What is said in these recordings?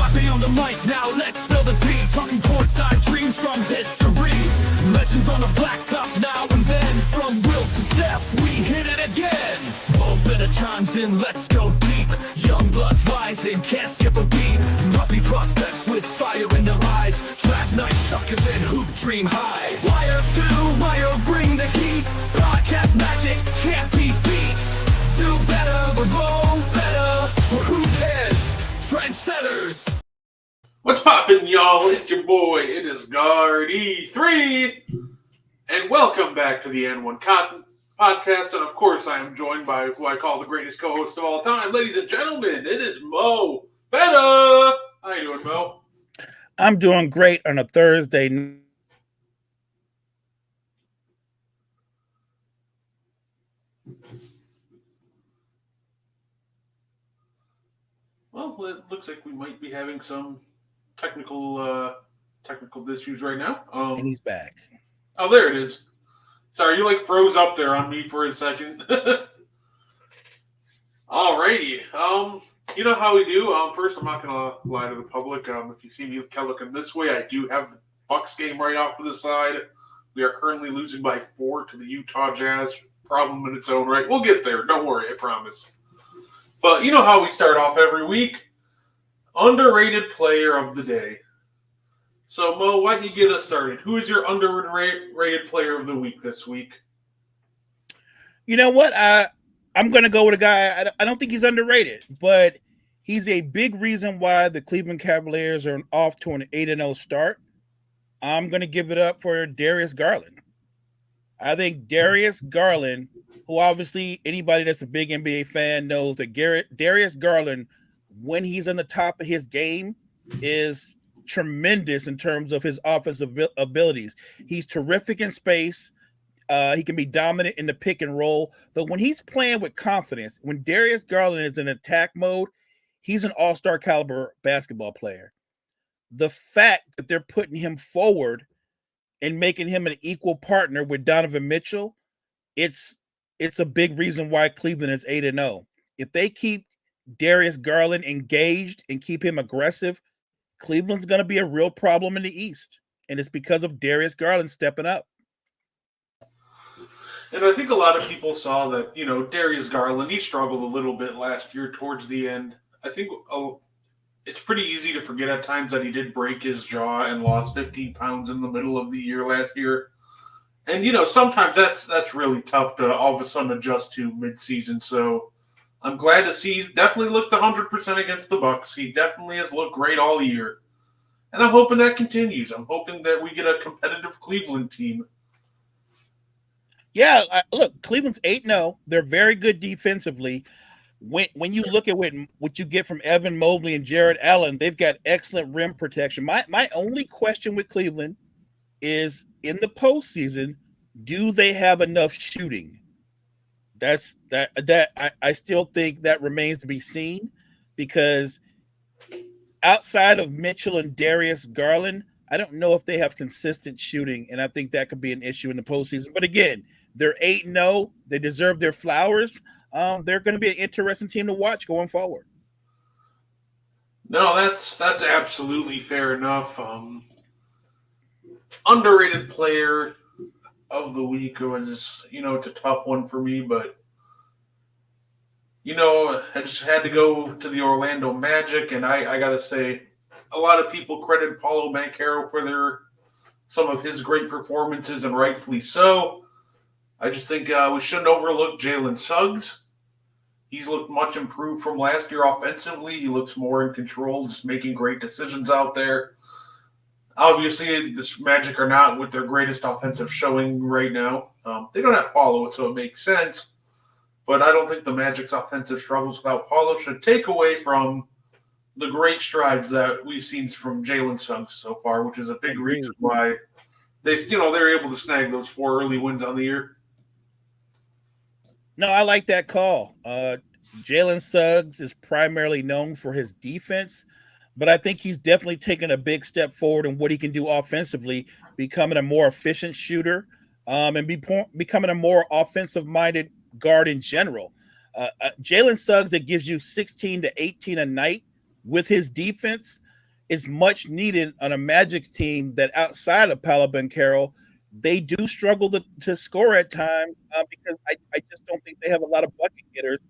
Bobby on the mic, now let's spill the tea. Talking courtside dreams from history. Legends on the blacktop now and then. From Will to Steph, we hit it again. Both better chimes in, let's go deep. Young bloods rising, can't skip a beat. Puppy prospects with fire in their eyes. Draft night suckers and hoop dream highs. Wire to wire, bring the heat. Broadcast magic can't be beat. Do better, but roll better. We're hoop heads, trendsetters. What's poppin', y'all? It's your boy. It is Guard E3. And welcome back to the N1 podcast. And of course, I am joined by who I call the greatest co-host of all time. Ladies and gentlemen, it is Mo Betta. How you doing, Mo? I'm doing great on a Thursday. Well, it looks like we might be having some technical issues right now. And he's back. Oh, there it is. Sorry, you froze up there on me for a second. Alrighty. You know how we do. First, I'm not gonna lie to the public. If you see me looking this way, I do have the Bucks game right off to the side. We are currently losing by 4 to the Utah Jazz. Problem in its own right. We'll get there. Don't worry, I promise. But you know how we start off every week? Underrated player of the day. So, Mo, why don't you get us started? Who is your underrated player of the week this week? You know what? I'm going to go with a guy. I don't think he's underrated, but he's a big reason why the Cleveland Cavaliers are off to an 8-0 start. I'm going to give it up for Darius Garland. I think Darius Garland, who obviously anybody that's a big NBA fan knows that Darius Garland, when he's on the top of his game, is tremendous in terms of his offensive abilities. He's terrific in space. He can be dominant in the pick and roll. But when he's playing with confidence, when Darius Garland is in attack mode, he's an all-star caliber basketball player. The fact that they're putting him forward and making him an equal partner with Donovan Mitchell, it's a big reason why Cleveland is 8-0. If they keep Darius Garland engaged and keep him aggressive, Cleveland's going to be a real problem in the East. And it's because of Darius Garland stepping up. And I think a lot of people saw that, Darius Garland, he struggled a little bit last year towards the end. I think it's pretty easy to forget at times that he did break his jaw and lost 15 pounds in the middle of the year last year. And, sometimes that's really tough to all of a sudden adjust to midseason. So I'm glad to see he's definitely looked 100% against the Bucks. He definitely has looked great all year. And I'm hoping that continues. I'm hoping that we get a competitive Cleveland team. Yeah, look, Cleveland's 8-0. They're very good defensively. When you look at what you get from Evan Mobley and Jared Allen, they've got excellent rim protection. My only question with Cleveland is, in the postseason, do they have enough shooting? I still think that remains to be seen, because outside of Mitchell and Darius Garland, I don't know if they have consistent shooting, and I think that could be an issue in the postseason. But again, they're 8-0. They deserve their flowers. They're going to be an interesting team to watch going forward. No, that's absolutely fair enough. Underrated player of the week was, it's a tough one for me, but, I just had to go to the Orlando Magic, and I got to say, a lot of people credit Paulo Banchero for some of his great performances, and rightfully so. I just think we shouldn't overlook Jalen Suggs. He's looked much improved from last year offensively. He looks more in control, just making great decisions out there. Obviously, this Magic are not with their greatest offensive showing right now. They don't have Paulo, so it makes sense. But I don't think the Magic's offensive struggles without Paulo should take away from the great strides that we've seen from Jalen Suggs so far, which is a big reason why they're able to snag those 4 early wins on the year. No, I like that call. Jalen Suggs is primarily known for his defense, but I think he's definitely taken a big step forward in what he can do offensively, becoming a more efficient shooter, and becoming a more offensive-minded guard in general. Jalen Suggs that gives you 16 to 18 a night with his defense, is much needed on a Magic team that outside of Paolo Banchero, they do struggle to score at times because I just don't think they have a lot of bucket getters.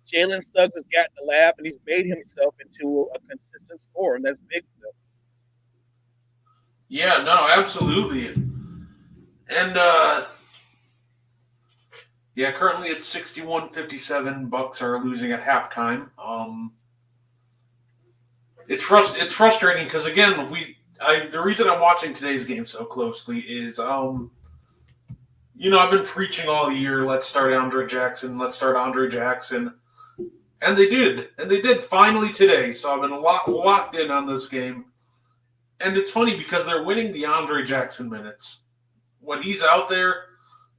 Jalen Suggs has gotten the lab and he's made himself into a consistent scorer, and that's big for them. Yeah, no, absolutely. And yeah, currently it's 61-57. Bucks are losing at halftime. It's frustrating because again, the reason I'm watching today's game so closely is I've been preaching all year, let's start Andre Jackson, let's start Andre Jackson. And they did. And they did finally today. So I've been locked in on this game. And it's funny because they're winning the Andre Jackson minutes. When he's out there,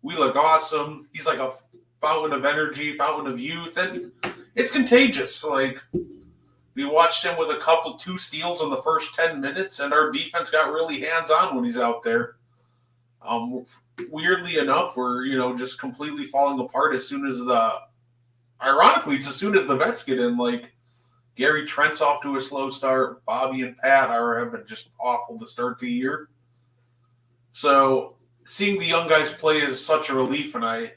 we look awesome. He's like a fountain of energy, fountain of youth, and it's contagious. Like, we watched him with two steals in the first 10 minutes, and our defense got really hands-on when he's out there. Weirdly enough, we're, just completely falling apart ironically, it's as soon as the vets get in. Like, Gary Trent's off to a slow start. Bobby and Pat have been just awful to start the year. So seeing the young guys play is such a relief, and I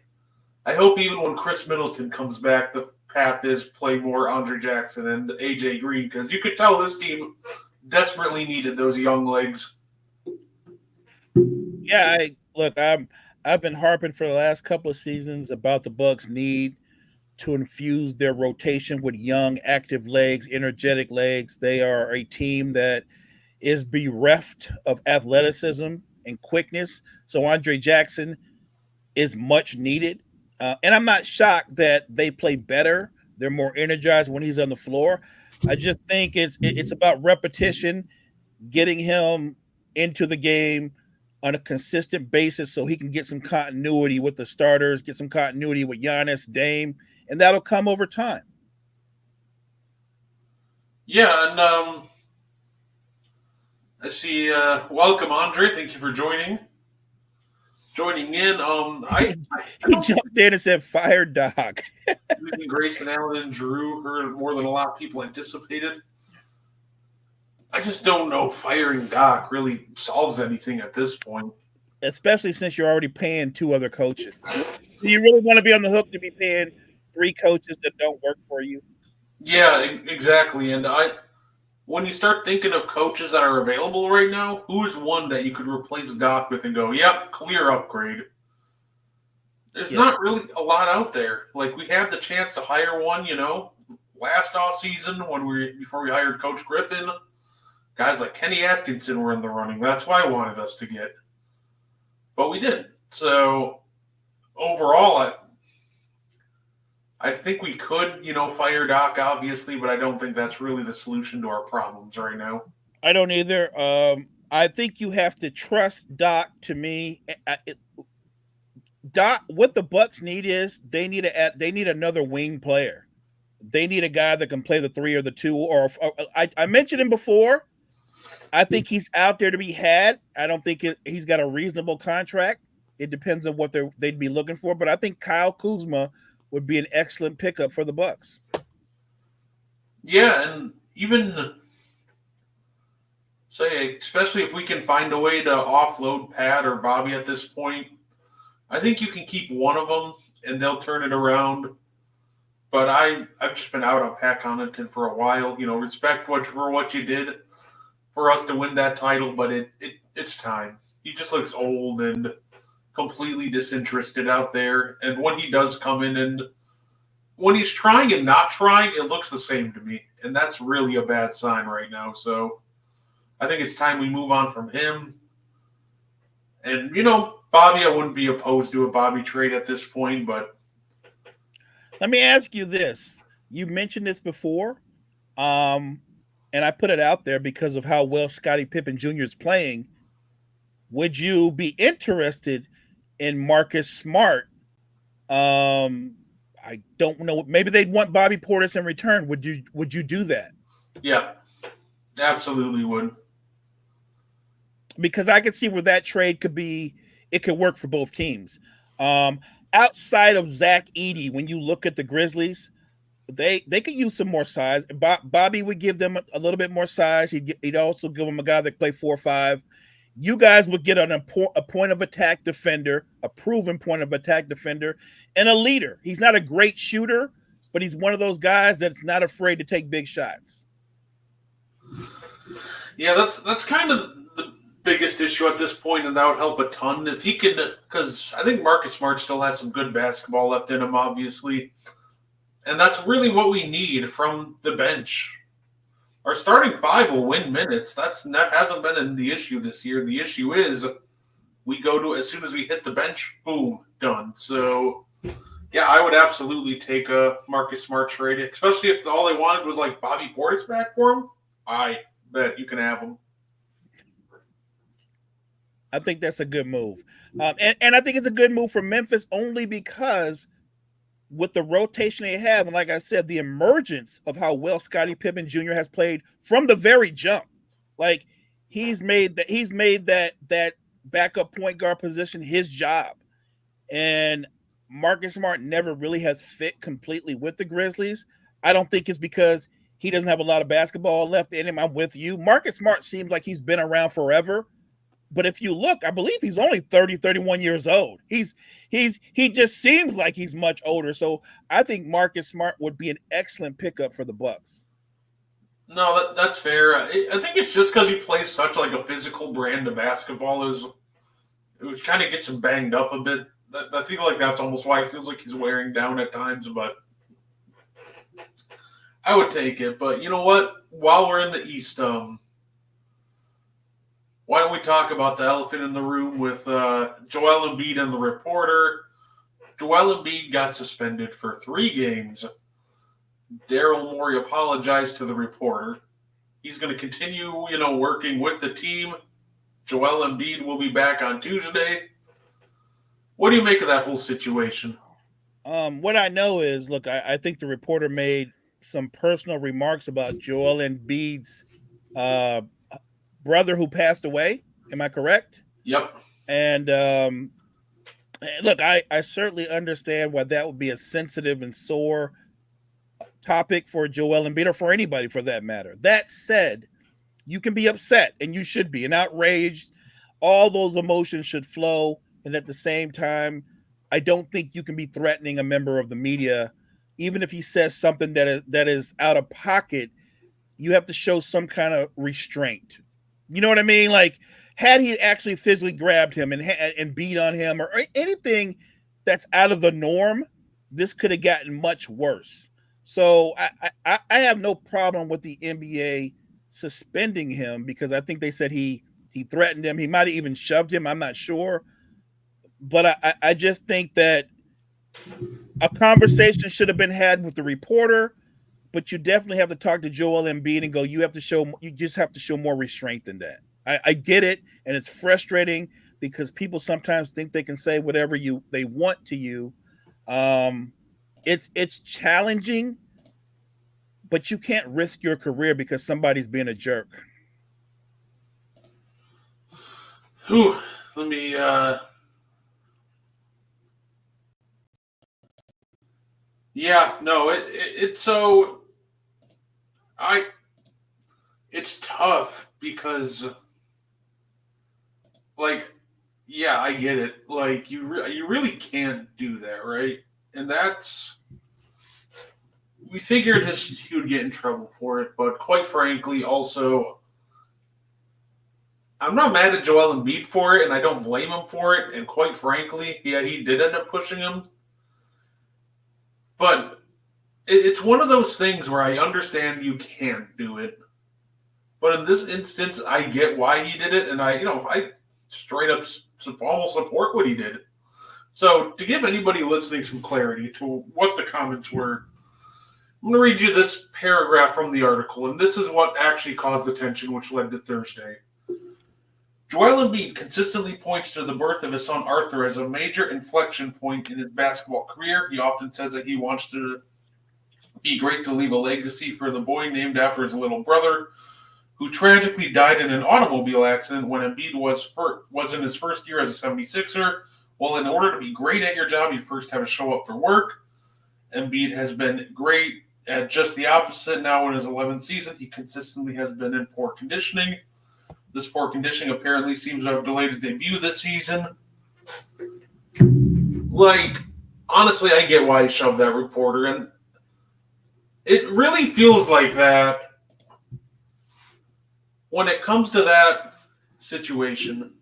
hope even when Chris Middleton comes back, the path is play more Andre Jackson and AJ Green, because you could tell this team desperately needed those young legs. Yeah, I've been harping for the last couple of seasons about the Bucks need to infuse their rotation with young, active legs, energetic legs. They are a team that is bereft of athleticism and quickness. So Andre Jackson is much needed. And I'm not shocked that they play better. They're more energized when he's on the floor. I just think it's about repetition, getting him into the game on a consistent basis so he can get some continuity with the starters, get some continuity with Giannis, Dame, and that'll come over time. Yeah, and I see. Welcome, Andre. Thank you for joining in. He jumped in and said, "Fire Doc." Losing Grayson Allen and Drew hurt more than a lot of people anticipated. I just don't know if firing Doc really solves anything at this point. Especially since you're already paying two other coaches. Do you really want to be on the hook to be paying three coaches that don't work for you? Yeah, exactly. And when you start thinking of coaches that are available right now, who is one that you could replace Doc with and go, yep, clear upgrade? There's not really a lot out there. Like, we had the chance to hire one, last off season before we hired Coach Griffin. Guys like Kenny Atkinson were in the running. That's why I wanted us to get. But we didn't. So overall, I think we could, fire Doc, obviously, but I don't think that's really the solution to our problems right now. I don't either. I think you have to trust Doc. To me, Doc, what the Bucks need is they need another wing player. They need a guy that can play the 3 or the 2. Or I mentioned him before. I think he's out there to be had. I don't think he's got a reasonable contract. It depends on what they'd be looking for, but I think Kyle Kuzma would be an excellent pickup for the Bucks. Yeah, and even say, especially if we can find a way to offload Pat or Bobby at this point, I think you can keep one of them and they'll turn it around. But I've just been out on Pat Connaughton for a while. Respect for what you did for us to win that title, but it's time. He just looks old and completely disinterested out there. And when he does come in and when he's trying and not trying, it looks the same to me. And that's really a bad sign right now. So I think it's time we move on from him. And, Bobby, I wouldn't be opposed to a Bobby trade at this point, but. Let me ask you this. You mentioned this before. And I put it out there because of how well Scottie Pippen Jr. is playing. Would you be interested in Marcus Smart? I don't know. Maybe they'd want Bobby Portis in return. Would you do that? Yeah, absolutely would. Because I could see where that trade could be. It could work for both teams. Outside of Zach Edey, when you look at the Grizzlies, They could use some more size. Bobby would give them a little bit more size. He'd also give them a guy that play 4 or 5. You guys would get a point of attack defender, a proven point of attack defender, and a leader. He's not a great shooter, but he's one of those guys that's not afraid to take big shots. Yeah, that's kind of the biggest issue at this point, and that would help a ton if he can. Because I think Marcus Smart still has some good basketball left in him, obviously, and that's really what we need from the bench. Our starting 5 will win minutes. That hasn't been the issue this year. The issue is we go to as soon as we hit the bench, boom, done. So yeah, I would absolutely take a Marcus Smart trade, especially if all they wanted was like Bobby Portis back for him. I bet you can have him. I think that's a good move. And I think it's a good move for Memphis only because with the rotation they have, and like I said, the emergence of how well Scottie Pippen Jr. has played from the very jump. Like he's made that backup point guard position his job. And Marcus Smart never really has fit completely with the Grizzlies. I don't think it's because he doesn't have a lot of basketball left in him. I'm with you. Marcus Smart seems like he's been around forever. But if you look, I believe he's only 30, 31 years old. He just seems like he's much older. So I think Marcus Smart would be an excellent pickup for the Bucks. No, that's fair. I think it's just because he plays such like a physical brand of basketball. It kind of gets him banged up a bit. I feel like that's almost why it feels like he's wearing down at times. But I would take it. But you know what? While we're in the East, why don't we talk about the elephant in the room with Joel Embiid and the reporter? Joel Embiid got suspended for 3 games. Daryl Morey apologized to the reporter. He's going to continue, working with the team. Joel Embiid will be back on Tuesday. What do you make of that whole situation? What I know is, look, I think the reporter made some personal remarks about Joel Embiid's brother who passed away. Am I correct? Yep. And look, I certainly understand why that would be a sensitive and sore topic for Joel Embiid or for anybody for that matter. That said, you can be upset and you should be and outraged. All those emotions should flow. And at the same time, I don't think you can be threatening a member of the media, even if he says something that is out of pocket. You have to show some kind of restraint. You know what I mean? Like, had he actually physically grabbed him and beat on him or anything that's out of the norm, this could have gotten much worse. So I have no problem with the NBA suspending him because I think they said he threatened him. He might have even shoved him. I'm not sure. But I just think that a conversation should have been had with the reporter, but you definitely have to talk to Joel Embiid and go, you just have to show more restraint than that. I get it, and it's frustrating because people sometimes think they can say whatever they want to you. It's challenging, but you can't risk your career because somebody's being a jerk. Whew, let me yeah, no, it's so it's tough because like yeah, I get it. Like you really can't do that, right? And that's we figured he would get in trouble for it, but quite frankly, also I'm not mad at Joel Embiid for it, and I don't blame him for it. And quite frankly, yeah, he did end up pushing him. But it's one of those things where I understand you can't do it. But in this instance, I get why he did it, and I straight up almost support what he did. So to give anybody listening some clarity to what the comments were, I'm going to read you this paragraph from the article, and this is what actually caused the tension, which led to Thursday. Joel Embiid consistently points to the birth of his son Arthur as a major inflection point in his basketball career. He often says that he wants to be great to leave a legacy for the boy named after his little brother, who tragically died in an automobile accident when Embiid was in his first year as a 76er. Well, in order to be great at your job, you first have to show up for work. Embiid has been great At just the opposite, now in his 11th season, he consistently has been in poor conditioning. This poor conditioning apparently seems to have delayed his debut this season. Like, honestly, I get why he shoved that reporter, and it really feels like that when it comes to that situation.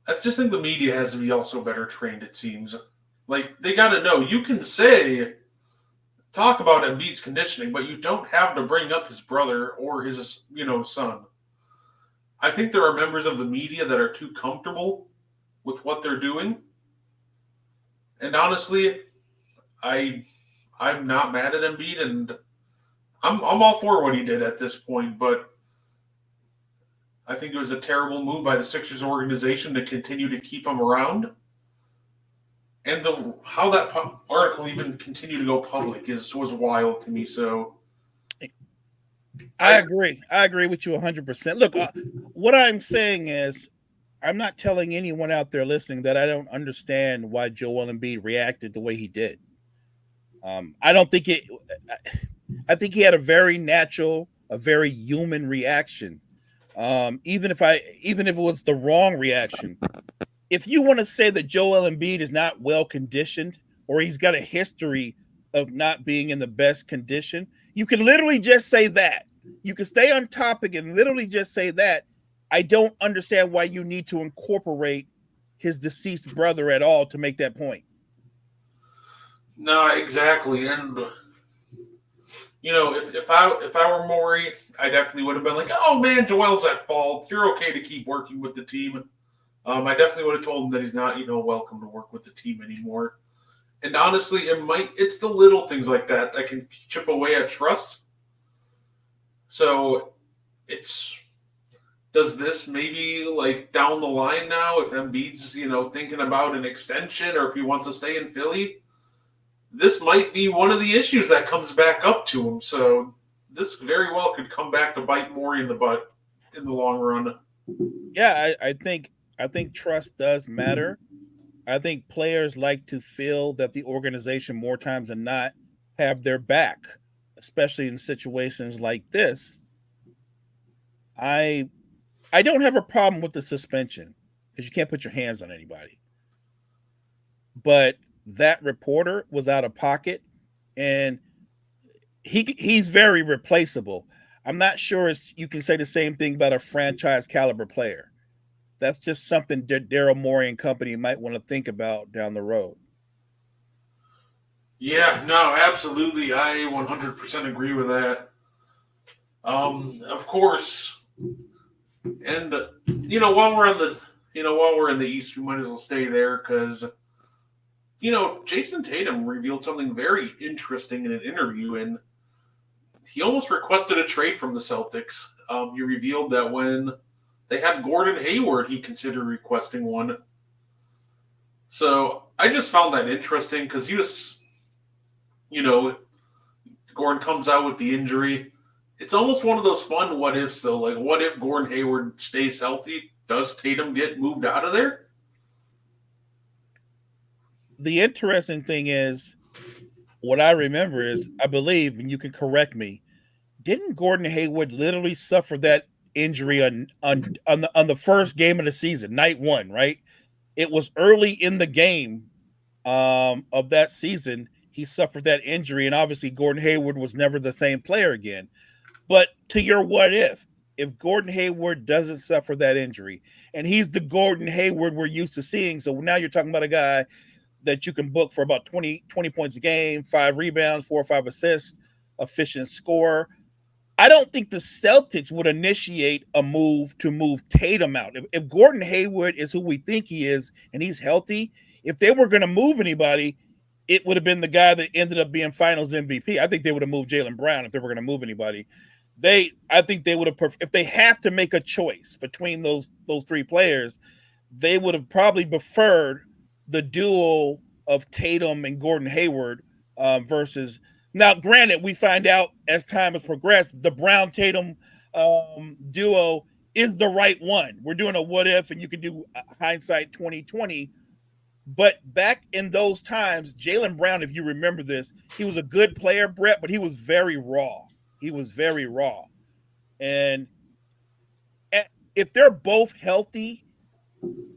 I just think the media has to be also better trained, it seems. Like, they got to know you can talk about Embiid's conditioning, but you don't have to bring up his brother or his, son. I think there are members of the media that are too comfortable with what they're doing. And honestly, I'm not mad at Embiid, and I'm all for what he did at this point, but I think it was a terrible move by the Sixers organization to continue to keep him around. And how that article even continued to go public was wild to me. So I agree. I agree with you 100%. Look, what I'm saying is, I'm not telling anyone out there listening that I don't understand why Joel Embiid reacted the way he did. I don't think it. I think he had a very natural, a very human reaction. Even if it was the wrong reaction, if you want to say that Joel Embiid is not well conditioned or he's got a history of not being in the best condition, you can literally just say that. You can stay on topic and literally just say that. I don't understand why you need to incorporate his deceased brother at all to make that point. no, exactly. And if I were Maury, I definitely would have been like, oh man, Joel's at fault. You're okay to keep working with the team. I definitely would have told him that he's not, welcome to work with the team anymore. And honestly, it's the little things like that that can chip away at trust. So does this maybe like down the line now, if Embiid's, thinking about an extension or if he wants to stay in Philly, this might be one of the issues that comes back up to him. So this very well could come back to bite Morey in the butt in the long run. Yeah, I think trust does matter. I think players like to feel that the organization more times than not have their back, especially in situations like this. I I don't have a problem with the suspension because you can't put your hands on anybody. But that reporter was out of pocket, and he's very replaceable. I'm not sure you can say the same thing about a franchise caliber player. That's just something Daryl Morey and company might want to think about down the road. Yeah, no, absolutely. I 100% agree with that. Of course, and while we're in the East, we might as well stay there because Jason Tatum revealed something very interesting in an interview, and he almost requested a trade from the Celtics. He revealed that when they had Gordon Hayward, he considered requesting one. So I just found that interesting because you know, Gordon comes out with the injury. It's almost one of those fun what ifs, though. Like, what if Gordon Hayward stays healthy? Does Tatum get moved out of there? The interesting thing is, what I remember is, I believe, and you can correct me, didn't Gordon Hayward literally suffer that injury on the first game of the season, night one, right? It was early in the game of that season. He suffered that injury, and obviously Gordon Hayward was never the same player again. But to your what if Gordon Hayward doesn't suffer that injury, and he's the Gordon Hayward we're used to seeing, so now you're talking about a guy that you can book for about 20 points a game, 5 rebounds, 4 or 5 assists, efficient scorer. I don't think the Celtics would initiate a move to move Tatum out. If Gordon Hayward is who we think he is and he's healthy, if they were going to move anybody, it would have been the guy that ended up being Finals MVP. I think they would have moved Jaylen Brown if they were going to move anybody. I think they would have, if they have to make a choice between those three players, they would have probably preferred the duo of Tatum and Gordon Hayward versus. Now, granted, we find out as time has progressed, the Brown Tatum duo is the right one. We're doing a what if, and you can do hindsight 2020. But back in those times, Jaylen Brown, if you remember this, he was a good player, Brett, but he was very raw. He was very raw. And if they're both healthy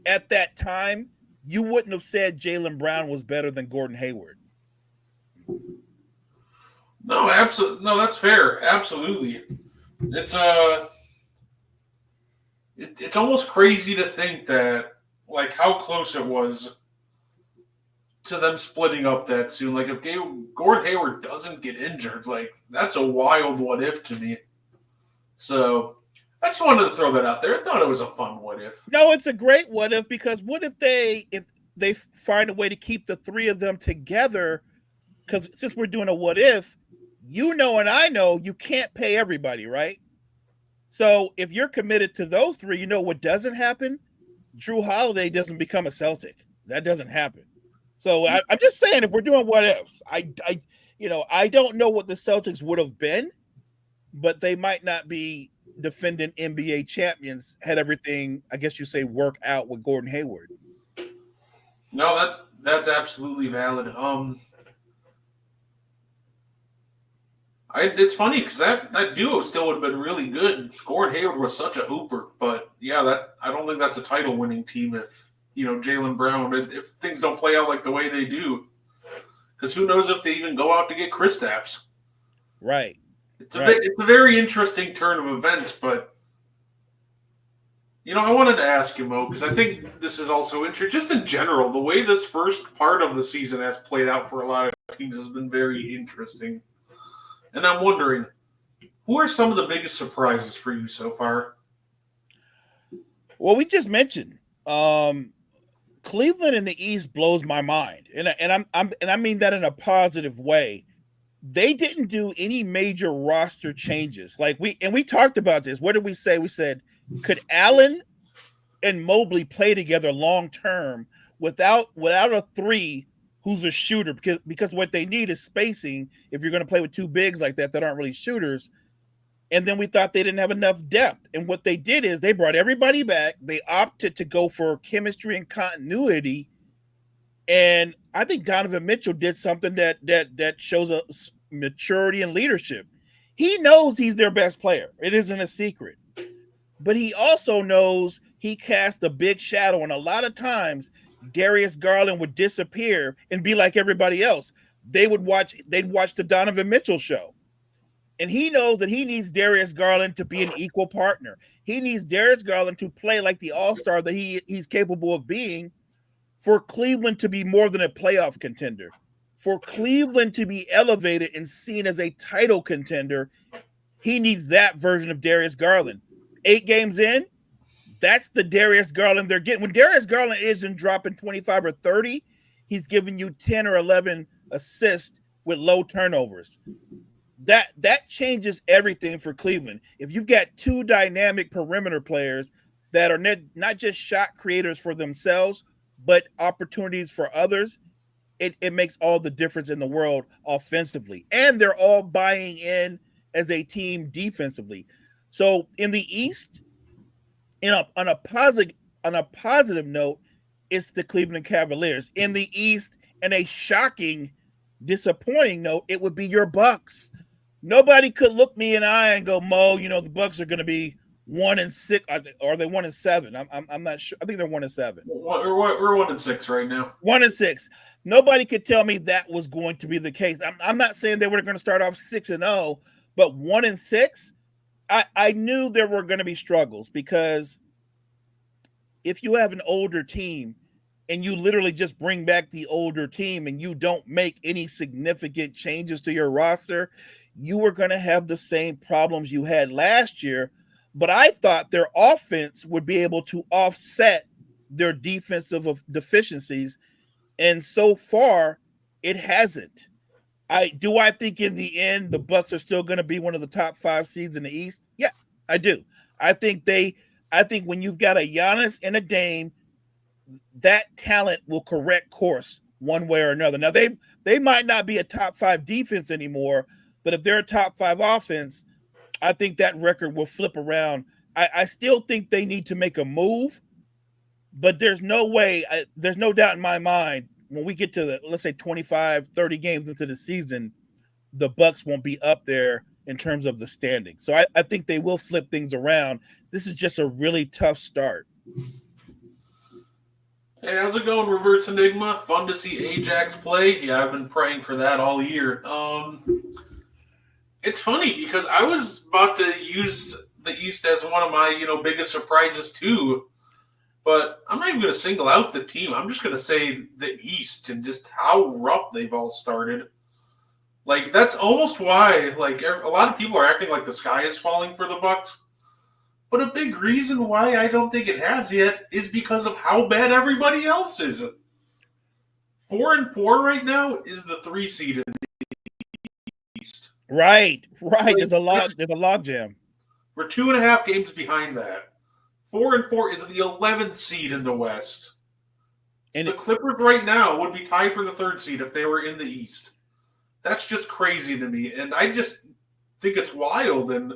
at that time, you wouldn't have said Jaylen Brown was better than Gordon Hayward. No, absolutely. No, that's fair. Absolutely. It's it's almost crazy to think that like how close it was to them splitting up that soon. Like if Gordon Hayward doesn't get injured, like that's a wild what if to me. So I just wanted to throw that out there. I thought it was a fun what if. No, it's a great what if, because what if they find a way to keep the three of them together? Because since we're doing a what if, you know and I know you can't pay everybody, right? So if you're committed to those three, you know what doesn't happen? Drew Holiday doesn't become a Celtic. That doesn't happen. So I'm just saying, if we're doing what ifs, I don't know what the Celtics would have been, but they might not be defending NBA champions had everything, I guess you say, work out with Gordon Hayward. No, that's absolutely valid. It's funny because that duo still would have been really good. Gordon Hayward was such a hooper, but yeah, that I don't think that's a title winning team if Jaylen Brown, if things don't play out like the way they do, because who knows if they even go out to get Kristaps. Right. It's a very interesting turn of events, but I wanted to ask you, Mo, because I think this is also interesting. Just in general, the way this first part of the season has played out for a lot of teams has been very interesting. And I'm wondering, who are some of the biggest surprises for you so far? Well, we just mentioned Cleveland in the East blows my mind, and I mean that in a positive way. They didn't do any major roster changes. Like we talked about this. What did we say? We said, could Allen and Mobley play together long term without a three who's a shooter? Because what they need is spacing if you're going to play with two bigs like that aren't really shooters. And then we thought they didn't have enough depth. And what they did is they brought everybody back. They opted to go for chemistry and continuity. And I think Donovan Mitchell did something that shows a maturity and leadership. He knows he's their best player. It isn't a secret. But he also knows he cast a big shadow. And a lot of times, Darius Garland would disappear and be like everybody else. They'd watch the Donovan Mitchell show. And he knows that he needs Darius Garland to be an equal partner. He needs Darius Garland to play like the all-star that he's capable of being, for Cleveland to be more than a playoff contender, for Cleveland to be elevated and seen as a title contender. He needs that version of Darius Garland. 8 games in, that's the Darius Garland they're getting. When Darius Garland isn't dropping 25 or 30, he's giving you 10 or 11 assists with low turnovers. That changes everything for Cleveland. If you've got two dynamic perimeter players that are not just shot creators for themselves, but opportunities for others, it makes all the difference in the world offensively. And they're all buying in as a team defensively. So in the East, on a positive note, it's the Cleveland Cavaliers. In the East, in a shocking, disappointing note, it would be your Bucks. Nobody could look me in the eye and go, Mo, the Bucks are going to be 1-6. Or are they 1-7? I'm not sure. I think they're 1-7. We're 1-6 right now. 1-6. Nobody could tell me that was going to be the case. I'm not saying they were going to start off 6-0, but 1-6. I knew there were going to be struggles, because if you have an older team and you literally just bring back the older team and you don't make any significant changes to your roster, you were going to have the same problems you had last year. But I thought their offense would be able to offset their defensive deficiencies. And so far, it hasn't. I think in the end, the Bucks are still going to be one of the top 5 seeds in the East. Yeah, I do. I think when you've got a Giannis and a Dame, that talent will correct course one way or another. Now, they might not be a top 5 defense anymore, but if they're a top 5 offense, I think that record will flip around. I still think they need to make a move, but there's no way, there's no doubt in my mind when we get to the, let's say 25, 30 games into the season, the Bucks won't be up there in terms of the standing. So I think they will flip things around. This is just a really tough start. Hey, how's it going, Reverse Enigma? Fun to see Ajax play. Yeah, I've been praying for that all year. It's funny because I was about to use the East as one of my, biggest surprises too. But I'm not even going to single out the team. I'm just going to say the East and just how rough they've all started. Like that's almost why, like a lot of people are acting like the sky is falling for the Bucks. But a big reason why I don't think it has yet is because of how bad everybody else is. 4-4 right now is the 3 seed in the East. Right. Like, There's a log jam. We're 2.5 games behind that. 4-4 is the 11th seed in the West. And the Clippers right now would be tied for the 3rd seed if they were in the East. That's just crazy to me, and I just think it's wild, and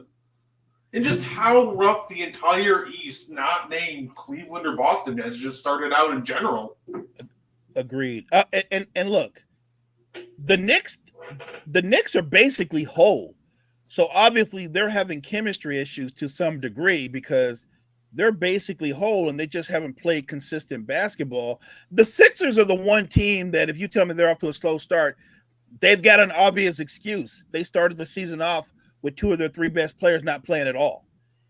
just how rough the entire East, not named Cleveland or Boston, has just started out in general. Agreed. And look, the Knicks are basically whole. So obviously they're having chemistry issues to some degree because they're basically whole and they just haven't played consistent basketball. The Sixers are the one team that if you tell me they're off to a slow start, they've got an obvious excuse. They started the season off with 2 of their 3 best players not playing at all.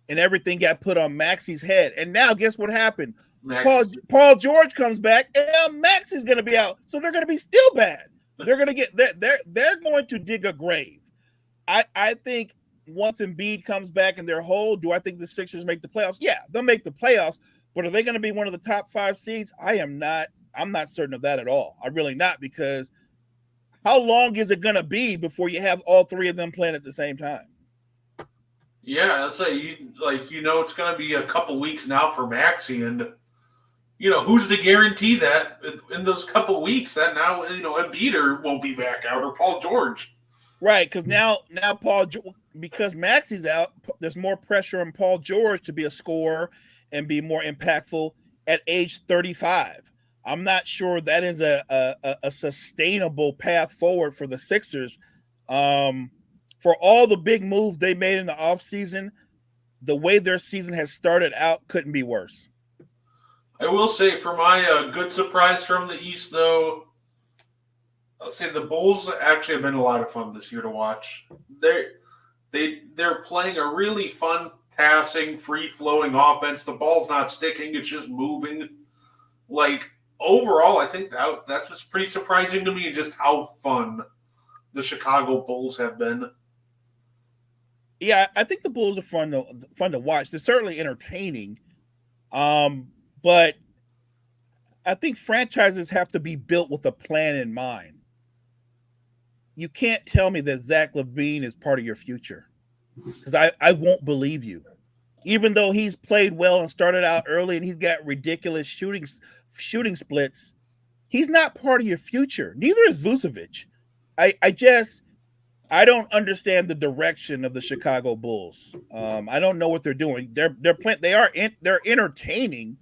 And everything got put on Maxey's head. And now guess what happened? Paul George comes back and now Maxey's going to be out. So they're going to be still bad. They're going to get they're going to dig a grave. I think once Embiid comes back and they're whole, do I think the Sixers make the playoffs? Yeah, they'll make the playoffs, but are they going to be one of the top 5 seeds? I'm not certain of that at all. I'm really not, because how long is it going to be before you have all 3 of them playing at the same time? Yeah, let's say it's going to be a couple weeks now for Maxey, and who's to guarantee that in those couple weeks that now Embiid won't be back out or Paul George? Right, because now because Maxey's out, there's more pressure on Paul George to be a scorer and be more impactful at age 35. I'm not sure that is a sustainable path forward for the Sixers. For all the big moves they made in the offseason, the way their season has started out couldn't be worse. I will say, for my good surprise from the East, though, I'll say the Bulls actually have been a lot of fun this year to watch. They're playing a really fun passing, free-flowing offense. The ball's not sticking; it's just moving. Like overall, I think that's what's pretty surprising to me, and just how fun the Chicago Bulls have been. Yeah, I think the Bulls are fun to watch. They're certainly entertaining, but I think franchises have to be built with a plan in mind. You can't tell me that Zach LaVine is part of your future, because I won't believe you. Even though he's played well and started out early and he's got ridiculous shooting splits, he's not part of your future. Neither is Vucevic. I don't understand the direction of the Chicago Bulls. I don't know what they're doing. They're entertaining,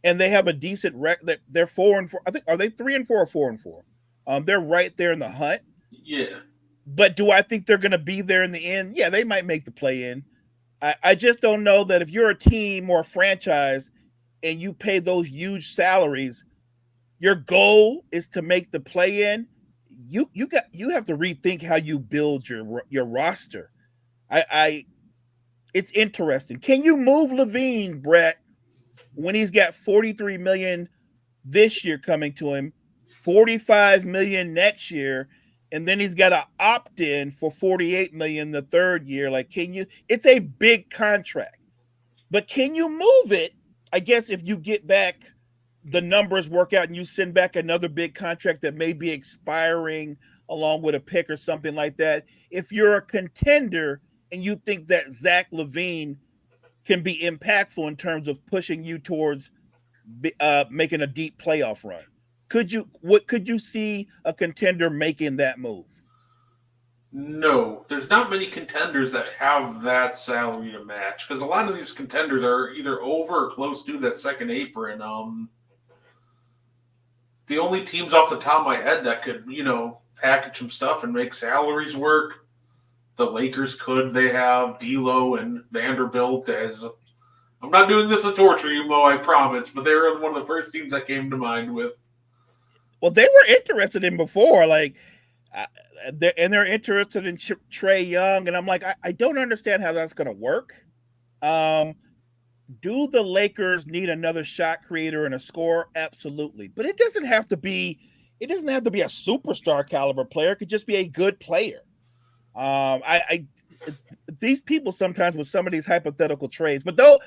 and they have a decent record. They're 4-4. I think, are they 3-4 or 4-4? They're right there in the hunt. Yeah. But do I think they're going to be there in the end? Yeah, they might make the play in. I just don't know that if you're a team or a franchise and you pay those huge salaries, your goal is to make the play in. You have to rethink how you build your roster. It's interesting. Can you move LaVine, Brett, when he's got $43 million this year coming to him, $45 million next year, and then he's got an opt-in for $48 million the 3rd year? Like, can you? It's a big contract, but can you move it? I guess if you get back, the numbers work out, and you send back another big contract that may be expiring along with a pick or something like that. If you're a contender and you think that Zach LaVine can be impactful in terms of pushing you towards making a deep playoff run, could you see a contender making that move? No, there's not many contenders that have that salary to match because a lot of these contenders are either over or close to that second apron. The only teams off the top of my head that could, package some stuff and make salaries work, the Lakers could. They have D'Lo and Vanderbilt as. I'm not doing this to torture you, Mo, I promise, but they were one of the first teams that came to mind with. Well, they were interested in before, they're interested in Trey Young, and I'm like, I don't understand how that's going to work. Do the Lakers need another shot creator and a scorer? Absolutely, but it doesn't have to be. It doesn't have to be a superstar caliber player. It could just be a good player. I these people sometimes with some of these hypothetical trades, but though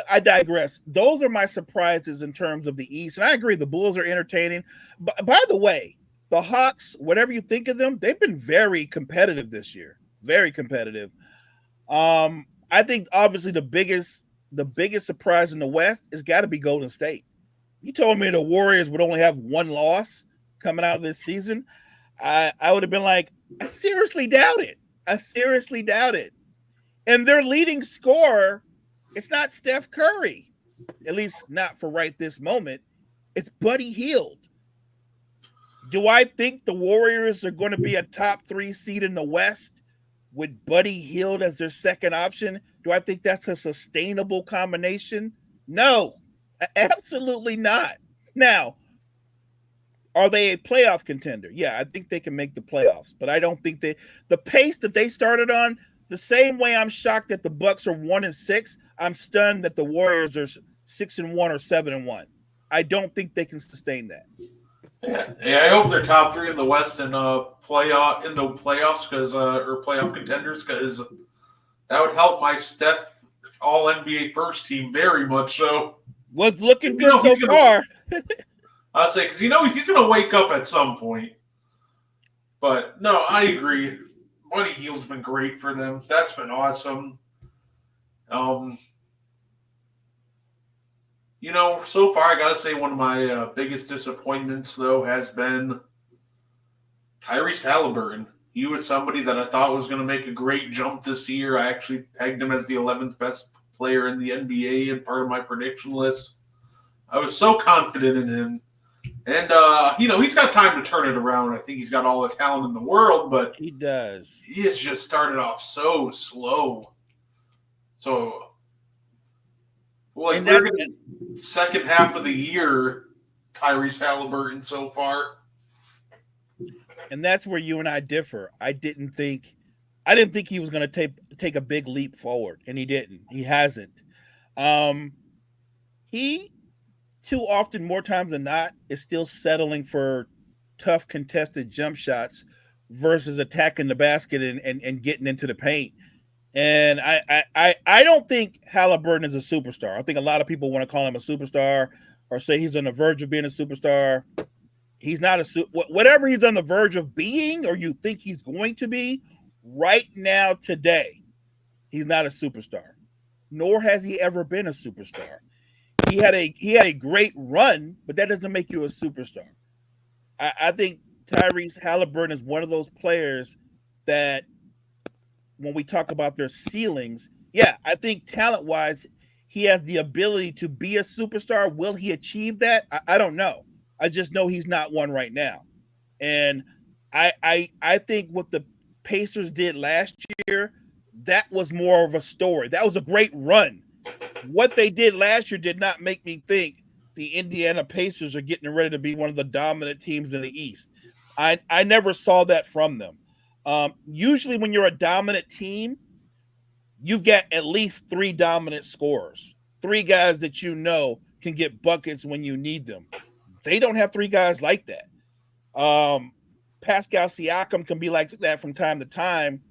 I digress. Those are my surprises in terms of the East, and I agree the Bulls are entertaining. But by the way, the Hawks, whatever you think of them, they've been very competitive this year. Very competitive. I think obviously the biggest surprise in the West has got to be Golden State. You told me the Warriors would only have one loss coming out of this season. I would have been like, I seriously doubt it. I seriously doubt it. And their leading scorer, it's not Steph Curry, at least not for right this moment. It's Buddy Hield. Do I think the Warriors are going to be a top 3 seed in the West with Buddy Hield as their second option? Do I think that's a sustainable combination? No, absolutely not. Now, are they a playoff contender? Yeah, I think they can make the playoffs, but I don't think the pace that they started on, the same way I'm shocked that the Bucks are 1-6, I'm stunned that the Warriors are 6-1 or 7-1. I don't think they can sustain that. Yeah, I hope they're top 3 in the West and playoffs because or playoff contenders because that would help my Steph All NBA first team very much. So was looking good so far. I'll say because he's going to wake up at some point. But no, I agree. Buddy Hield's been great for them. That's been awesome. So far I gotta say one of my biggest disappointments though has been Tyrese Halliburton. He was somebody that I thought was going to make a great jump this year. I actually pegged him as the 11th best player in the NBA and part of my prediction list. I was so confident in him. And, he's got time to turn it around. I think he's got all the talent in the world, but he does. He has just started off so slow. So, we're going to second half of the year, Tyrese Halliburton so far. And that's where you and I differ. I didn't think he was going to take a big leap forward, and he didn't. He hasn't. He too often, more times than not, is still settling for tough contested jump shots versus attacking the basket and getting into the paint. And I don't think Halliburton is a superstar. I think a lot of people want to call him a superstar or say he's on the verge of being a superstar. He's not whatever he's on the verge of being, or you think he's going to be right now today. He's not a superstar, nor has he ever been a superstar. He had a great run, but that doesn't make you a superstar. I think Tyrese Halliburton is one of those players that, when we talk about their ceilings, yeah, I think talent-wise, he has the ability to be a superstar. Will he achieve that? I don't know. I just know he's not one right now. And I think what the Pacers did last year, that was more of a story. That was a great run. What they did last year did not make me think the Indiana Pacers are getting ready to be one of the dominant teams in the East. I never saw that from them. Usually when you're a dominant team, you've got at least 3 dominant scorers, 3 guys that can get buckets when you need them. They don't have 3 guys like that. Pascal Siakam can be like that from time to time.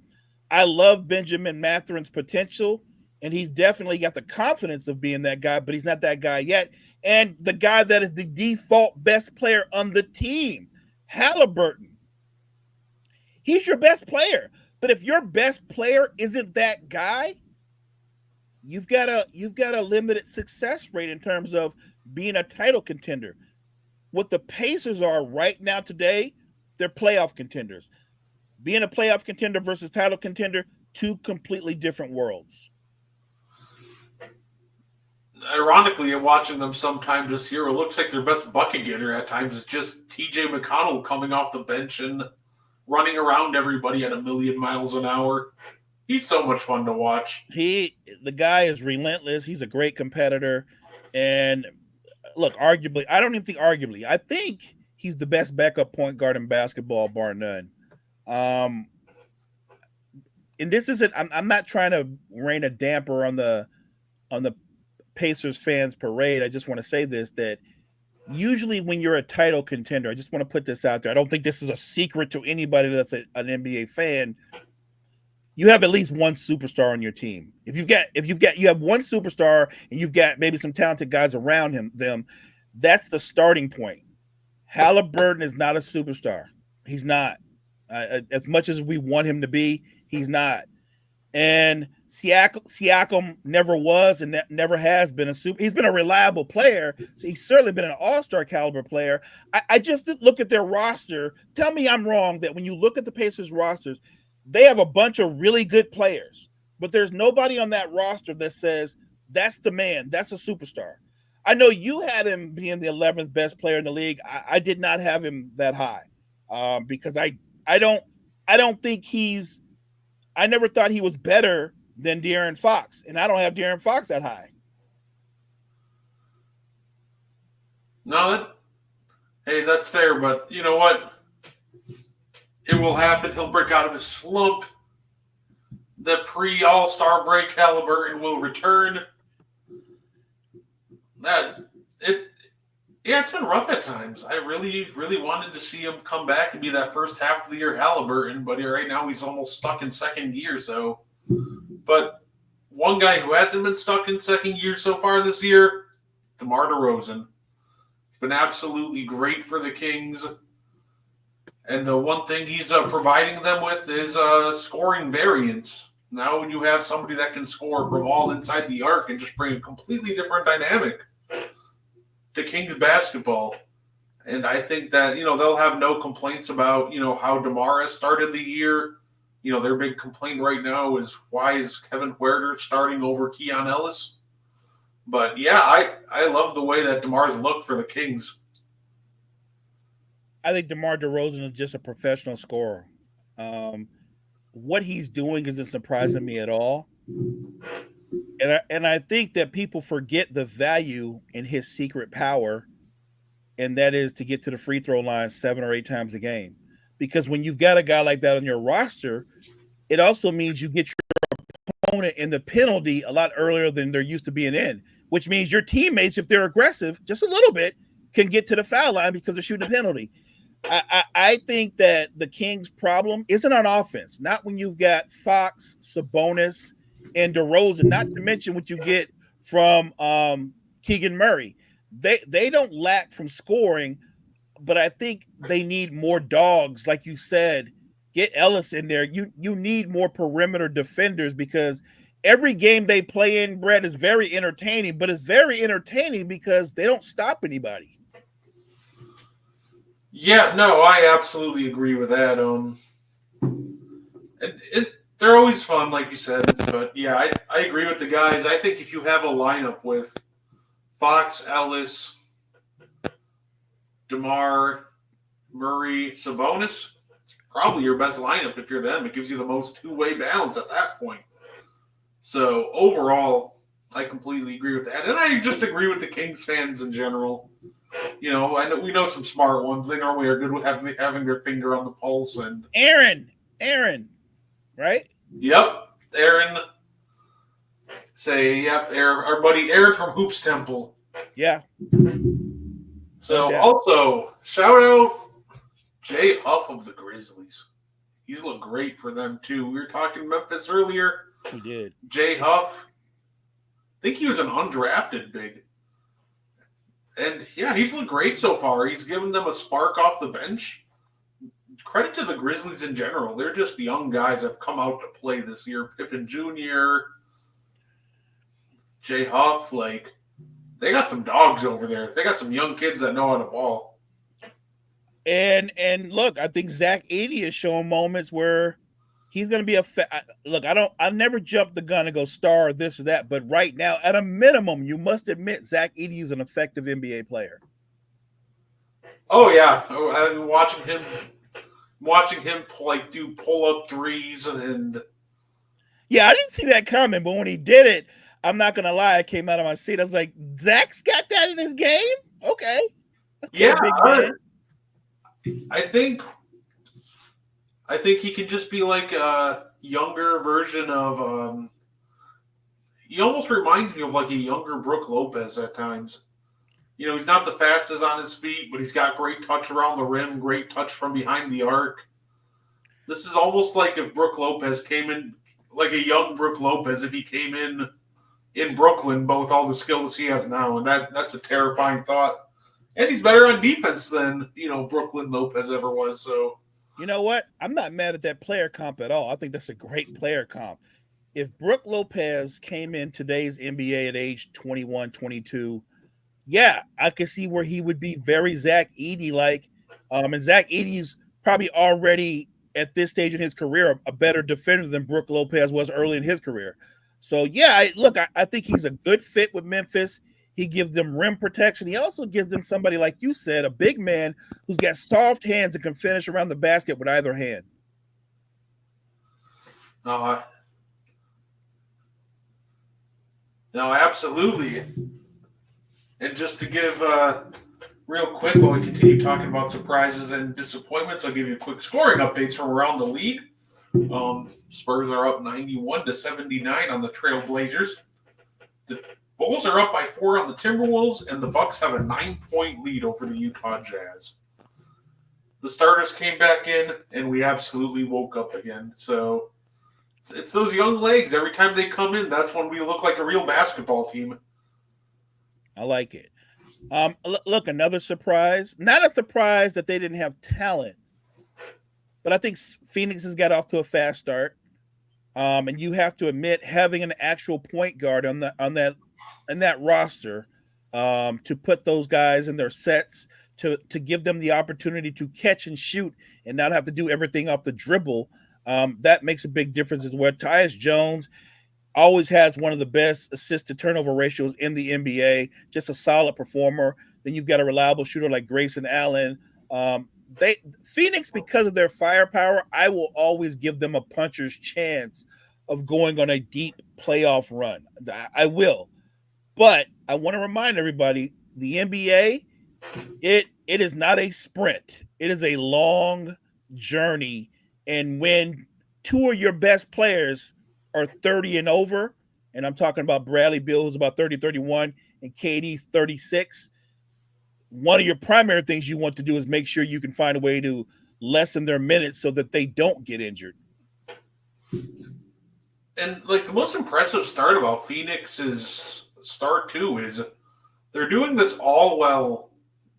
I love Benjamin Mathurin's potential, and he's definitely got the confidence of being that guy, but he's not that guy yet. And the guy that is the default best player on the team, Halliburton, he's your best player. But if your best player isn't that guy, you've got a limited success rate in terms of being a title contender. What the Pacers are right now today, they're playoff contenders. Being a playoff contender versus title contender, two completely different worlds. Ironically, watching them sometime this year, it looks like their best bucket getter at times is just TJ McConnell coming off the bench and running around everybody at 1,000,000 miles an hour. He's so much fun to watch. The guy is relentless. He's a great competitor. And look, arguably, I don't even think arguably, I think he's the best backup point guard in basketball, bar none. And this isn't, I'm not trying to rain a damper on the Pacers fans parade. I just want to say this, that usually when you're a title contender, I just want to put this out there. I don't think this is a secret to anybody that's an NBA fan. You have at least one superstar on your team. If you have one superstar and you've got maybe some talented guys around them, that's the starting point. Halliburton is not a superstar. He's not. As much as we want him to be, he's not. And Siakam never was and never has been a super. He's been a reliable player. So he's certainly been an all-star caliber player. I just look at their roster. Tell me I'm wrong that when you look at the Pacers rosters, they have a bunch of really good players, but there's nobody on that roster that says that's the man, that's a superstar. I know you had him being the 11th best player in the league. I did not have him that high because I don't think he's. I never thought he was better than De'Aaron Fox, and I don't have De'Aaron Fox that high. No, hey, that's fair, but you know what? It will happen. He'll break out of his slump. The pre-All-Star break, Halliburton will return. It's been rough at times. I really, really wanted to see him come back and be that first half of the year Halliburton, but right now he's almost stuck in second gear. So, but one guy who hasn't been stuck in second gear so far this year, DeMar DeRozan. It's been absolutely great for the Kings. And the one thing he's providing them with is scoring variance. Now when you have somebody that can score from all inside the arc and just bring a completely different dynamic to Kings basketball. And I think that, they'll have no complaints about, how DeMar has started the year. Their big complaint right now is why is Kevin Huerter starting over Keon Ellis? But yeah, I love the way that DeMar's looked for the Kings. I think DeMar DeRozan is just a professional scorer. What he's doing isn't surprising me at all. And I think that people forget the value in his secret power, and that is to get to the free throw line 7 or 8 times a game. Because when you've got a guy like that on your roster, it also means you get your opponent in the penalty a lot earlier than they're used to being in, which means your teammates, if they're aggressive just a little bit, can get to the foul line because they're shooting a penalty. I think that the Kings' problem isn't on offense, not when you've got Fox, Sabonis, and DeRozan, not to mention what you get from Keegan Murray. They don't lack from scoring, but I think they need more dogs, like you said. Get Ellis in there. You need more perimeter defenders because every game they play in, Brett, is very entertaining, but it's very entertaining because they don't stop anybody. Yeah, no, I absolutely agree with that. They're always fun, like you said. But yeah, I agree with the guys. I think if you have a lineup with Fox, Ellis, DeMar, Murray, Sabonis, it's probably your best lineup if you're them. It gives you the most two-way balance at that point. So overall, I completely agree with that. And I just agree with the Kings fans in general. We know some smart ones. They normally are good with having their finger on the pulse. And Aaron, right? Yep, Aaron. Our buddy Aaron from Hoops Temple. Yeah. So also shout out Jay Huff of the Grizzlies. He's looked great for them too. We were talking Memphis earlier. He did. Jay Huff. I think he was an undrafted big. And yeah, he's looked great so far. He's given them a spark off the bench. Credit to the Grizzlies in general. They're just young guys that have come out to play this year. Pippen Jr., Jay Huff, they got some dogs over there. They got some young kids that know how to ball. And look, I think Zach Edey is showing moments where he's going to be look. I never jump the gun and go star or this or that, but right now, at a minimum, you must admit Zach Edey is an effective NBA player. Oh yeah, and watching him like do pull up threes and Yeah, I didn't see that coming, but when he did it, I'm not gonna lie, I came out of my seat. I was like, Zach's got that in his game? Okay. Okay, yeah, big man. I think he can just be like a younger version of. He almost reminds me of like a younger Brooke Lopez at times. You know, he's not the fastest on his feet, but he's got great touch around the rim, great touch from behind the arc. This is almost like if Brooke Lopez came in, like a young Brooke Lopez, if he came in Brooklyn, but with all the skills he has now, and that's a terrifying thought. And he's better on defense than Brooklyn Lopez ever was. So You know what? I'm not mad at that player comp at all. I think that's a great player comp. If Brooke Lopez came in today's NBA at age 21, 22, yeah, I could see where he would be very Zach Edey like. And Zach Edey's probably already at this stage in his career a better defender than Brooke Lopez was early in his career. So yeah, I think he's a good fit with Memphis. He gives them rim protection. He also gives them somebody like you said, a big man who's got soft hands and can finish around the basket with either hand. no, no, absolutely. And just to give real quick while we continue talking about surprises and disappointments, I'll give you quick scoring updates from around the league. Spurs are up 91-79 on the Trailblazers. The Bulls are up by 4 on the Timberwolves, and the Bucks have a 9-point lead over the Utah Jazz. The starters came back in, and we absolutely woke up again. So it's those young legs. Every time they come in, that's when we look like a real basketball team. I like it. Look, another surprise. Not a surprise that they didn't have talent, but I think Phoenix has got off to a fast start. And you have to admit, having an actual point guard on that roster, to put those guys in their sets, to give them the opportunity to catch and shoot and not have to do everything off the dribble, that makes a big difference as well. Tyus Jones always has one of the best assist to turnover ratios in the NBA, just a solid performer. Then you've got a reliable shooter like Grayson Allen. Phoenix, because of their firepower, I will always give them a puncher's chance of going on a deep playoff run. I will. But I want to remind everybody, the NBA, it is not a sprint. It is a long journey. And when two of your best players are 30 and over, and I'm talking about Bradley Beal, who's about 30, 31, and KD's 36, one of your primary things you want to do is make sure you can find a way to lessen their minutes so that they don't get injured. And like the most impressive start about Phoenix's start too is they're doing this all while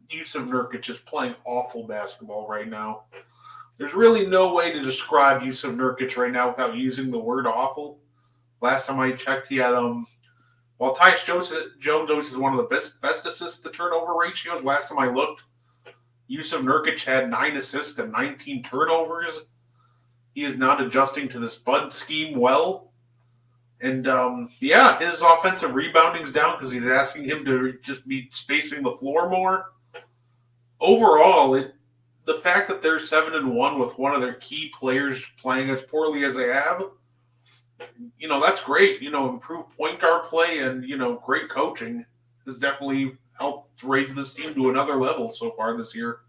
Yusuf Nurkic is playing awful basketball right now. There's really no way to describe Yusuf Nurkic right now without using the word awful. Last time I checked, he had while Tyus Jones always has one of the best assists to turnover ratios. Last time I looked, Yusuf Nurkic had 9 assists and 19 turnovers. He is not adjusting to this Bud scheme well. And his offensive rebounding's down because he's asking him to just be spacing the floor more. Overall, the fact that they're 7-1 with one of their key players playing as poorly as they have, that's great. Improved point guard play and, great coaching has definitely helped raise this team to another level so far this year.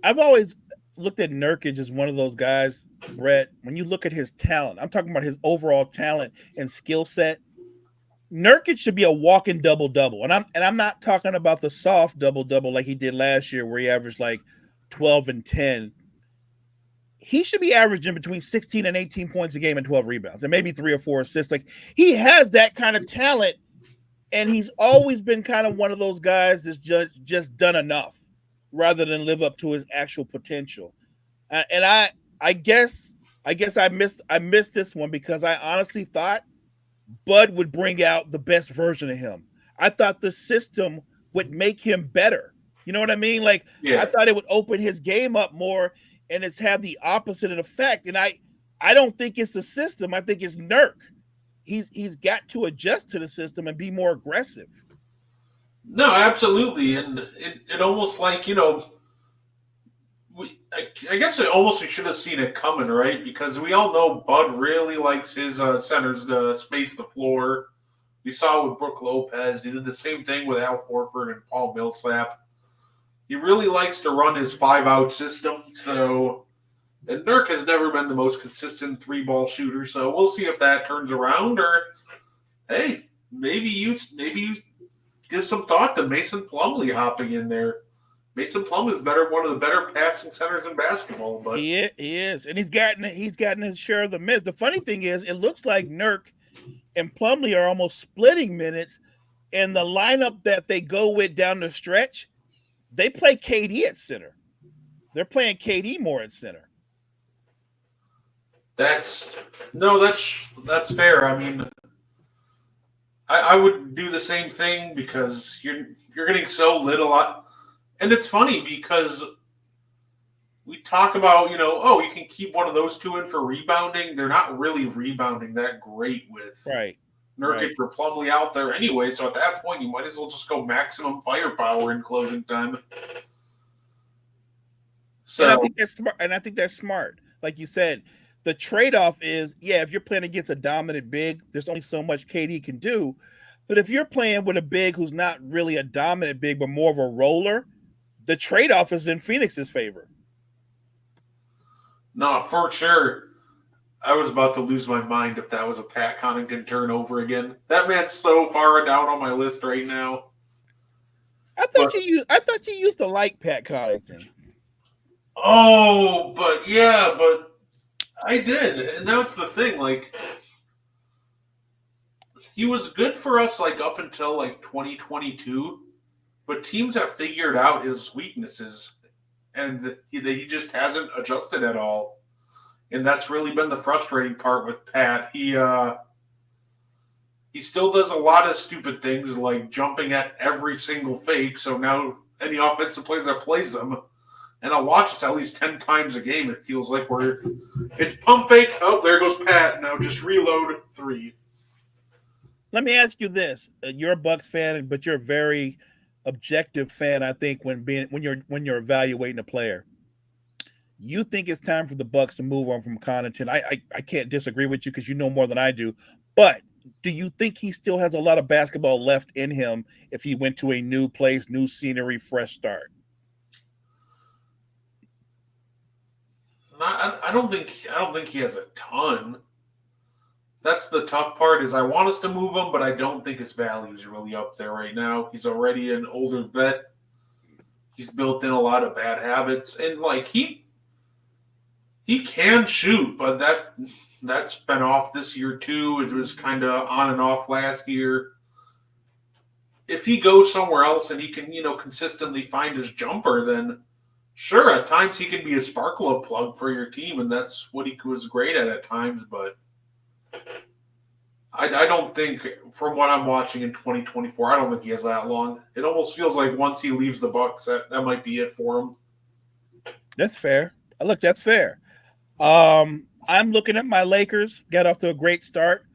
I've always looked at Nurkic as one of those guys, Brett, when you look at his talent, I'm talking about his overall talent and skill set. Nurkic should be a walking double-double. And I'm not talking about the soft double-double like he did last year where he averaged like 12 and 10. He should be averaging between 16 and 18 points a game and 12 rebounds and maybe 3 or 4 assists. Like, he has that kind of talent, and he's always been kind of one of those guys that's just done enough rather than live up to his actual potential. And I guess I missed this one because I honestly thought Bud would bring out the best version of him. I thought the system would make him better. You know what I mean? Like I Yeah. thought it would open his game up more, and it's have the opposite effect. And I don't think it's the system. I think it's Nurk. He's got to adjust to the system and be more aggressive. No, absolutely. And it almost like, I guess it almost we should have seen it coming, right? Because we all know Bud really likes his centers to space the floor. We saw it with Brook Lopez. He did the same thing with Al Horford and Paul Millsap. He really likes to run his 5-out system. So, and Nurk has never been the most consistent 3-ball shooter. So we'll see if that turns around. Or hey, maybe you give some thought to Mason Plumlee hopping in there. Mason Plumlee is one of the better passing centers in basketball. But He is, and he's gotten his share of the minutes. The funny thing is, it looks like Nurk and Plumlee are almost splitting minutes. And the lineup that they go with down the stretch, they play KD at center. They're playing KD more at center. that's fair. I mean, I would do the same thing because you're getting so little. And it's funny because we talk about, you can keep one of those two in for rebounding. They're not really rebounding that great with Nurkic or Plumlee out there anyway. So at that point, you might as well just go maximum firepower in closing time. So and I think that's smart. Like you said, the trade-off is, if you're playing against a dominant big, there's only so much KD can do. But if you're playing with a big who's not really a dominant big, but more of a roller, the trade-off is in Phoenix's favor. No, for sure. I was about to lose my mind if that was a Pat Connaughton turnover again. That man's so far down on my list right now. I thought you used to like Pat Connaughton. Oh, but I did, and that's the thing. Like, he was good for us, like up until like 2022, but teams have figured out his weaknesses, and he just hasn't adjusted at all. And that's really been the frustrating part with Pat. He still does a lot of stupid things like jumping at every single fake. So now any offensive player that plays them, and I'll watch this at least 10 times a game. It feels like it's pump fake. Oh, there goes Pat. Now just reload 3. Let me ask you this: you're a Bucks fan, but you're a very objective fan. I think when you're evaluating a player, you think it's time for the Bucks to move on from Connaughton. I can't disagree with you because you know more than I do. But do you think he still has a lot of basketball left in him if he went to a new place, new scenery, fresh start? I don't think he has a ton. That's the tough part. Is I want us to move him, but I don't think his value is really up there right now. He's already an older vet. He's built in a lot of bad habits, and like he can shoot, but that's been off this year too. It was kind of on and off last year. If he goes somewhere else and he can, consistently find his jumper, then sure, at times he can be a sparkle plug for your team, and that's what he was great at times. But I don't think, from what I'm watching in 2024, I don't think he has that long. It almost feels like once he leaves the Bucks, that might be it for him. That's fair. Look, that's fair. I'm looking at my Lakers. Got off to a great start.